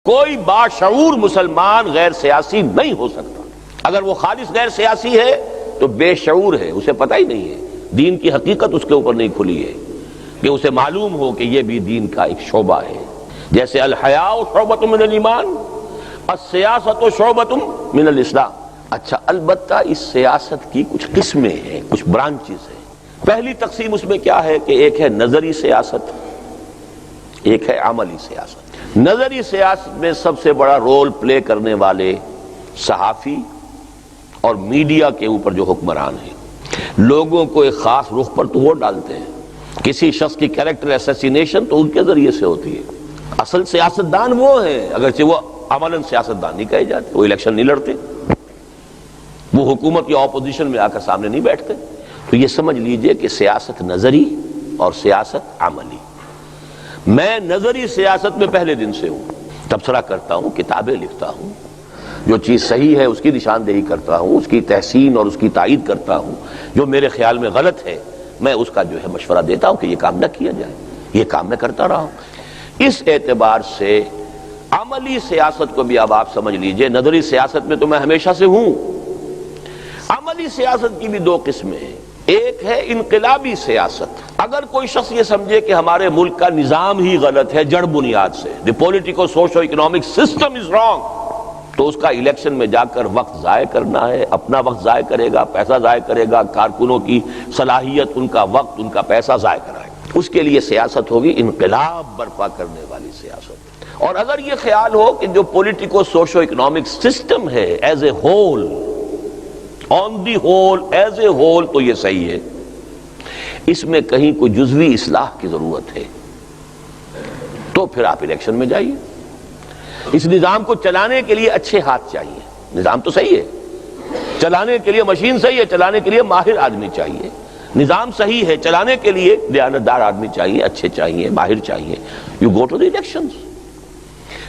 کوئی باشعور مسلمان غیر سیاسی نہیں ہو سکتا۔ اگر وہ خالص غیر سیاسی ہے تو بے شعور ہے، اسے پتہ ہی نہیں ہے، دین کی حقیقت اس کے اوپر نہیں کھلی ہے کہ اسے معلوم ہو کہ یہ بھی دین کا ایک شعبہ ہے۔ جیسے الحیاء شعبۃ من الایمان، السیاست شعبۃ من الاسلام۔ اچھا، البتہ اس سیاست کی کچھ قسمیں ہیں، کچھ برانچز ہیں۔ پہلی تقسیم اس میں کیا ہے کہ ایک ہے نظری سیاست، ایک ہے عملی سیاست۔ نظری سیاست میں سب سے بڑا رول پلے کرنے والے صحافی اور میڈیا کے اوپر جو حکمران ہیں، لوگوں کو ایک خاص رخ پر تو وہ ڈالتے ہیں۔ کسی شخص کی کیریکٹر اسیسینیشن تو ان کے ذریعے سے ہوتی ہے۔ اصل سیاستدان وہ ہیں، اگرچہ وہ عملاً سیاستدان نہیں کہے جاتے، وہ الیکشن نہیں لڑتے، وہ حکومت یا اپوزیشن میں آ کر سامنے نہیں بیٹھتے۔ تو یہ سمجھ لیجئے کہ سیاست نظری اور سیاست عملی۔ میں نظری سیاست میں پہلے دن سے ہوں، تبصرہ کرتا ہوں، کتابیں لکھتا ہوں، جو چیز صحیح ہے اس کی نشاندہی کرتا ہوں، اس کی تحسین اور اس کی تائید کرتا ہوں، جو میرے خیال میں غلط ہے میں اس کا جو ہے مشورہ دیتا ہوں کہ یہ کام نہ کیا جائے، یہ کام میں کرتا رہا ہوں۔ اس اعتبار سے عملی سیاست کو بھی اب آپ سمجھ لیجئے، نظری سیاست میں تو میں ہمیشہ سے ہوں۔ عملی سیاست کی بھی دو قسمیں ہیں، ایک ہے انقلابی سیاست۔ اگر کوئی شخص یہ سمجھے کہ ہمارے ملک کا نظام ہی غلط ہے جڑ بنیاد سے، the politico socio economic system is wrong, تو اس کا الیکشن میں جا کر وقت ضائع کرنا ہے، اپنا وقت ضائع کرے گا، پیسہ ضائع کرے گا، کارکنوں کی صلاحیت، ان کا وقت، ان کا پیسہ ضائع کرائے گا۔ اس کے لیے سیاست ہوگی انقلاب برپا کرنے والی سیاست۔ اور اگر یہ خیال ہو کہ جو پولیٹیکو سوشو اکنامک سسٹم ہے as a whole, on the whole, as a whole, تو یہ صحیح ہے، اس میں کہیں کوئی جزوی اصلاح کی ضرورت ہے، تو پھر آپ الیکشن میں جائیے۔ اس نظام کو چلانے کے لیے اچھے ہاتھ چاہیے۔ نظام تو صحیح ہے، چلانے کے لیے مشین صحیح ہے، چلانے کے لیے ماہر آدمی چاہیے۔ نظام صحیح ہے، چلانے کے لیے دیانتدار آدمی چاہیے، اچھے چاہیے، ماہر چاہیے۔ You go to the elections,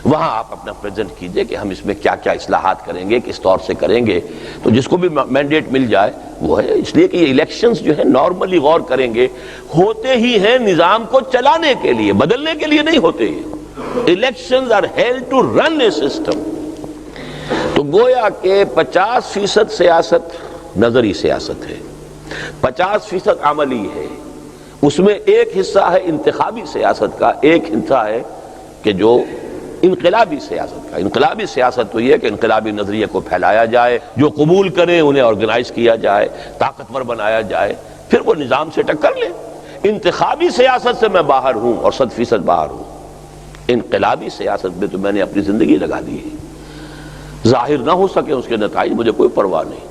وہاں آپ اپنا پریزنٹ کیجئے کہ ہم اس میں کیا کیا اصلاحات کریں گے، کس طور سے کریں گے، تو جس کو بھی مینڈیٹ مل جائے وہ ہے۔ اس لیے کہ یہ الیکشنز جو ہے نارملی غور کریں گے ہوتے ہی ہیں نظام کو چلانے کے لیے، بدلنے کے لیے نہیں ہوتے۔ Elections are held to run a system. تو گویا کہ 50% سیاست نظری سیاست ہے، 50% عملی ہے۔ اس میں ایک حصہ ہے انتخابی سیاست کا، ایک حصہ ہے کہ جو انقلابی سیاست کا۔ انقلابی سیاست تو یہ کہ انقلابی نظریے کو پھیلایا جائے، جو قبول کریں انہیں آرگنائز کیا جائے، طاقتور بنایا جائے، پھر وہ نظام سے ٹکر لے۔ انتخابی سیاست سے میں باہر ہوں اور 100% باہر ہوں۔ انقلابی سیاست میں تو میں نے اپنی زندگی لگا دی ہے، ظاہر نہ ہو سکے اس کے نتائج، مجھے کوئی پرواہ نہیں۔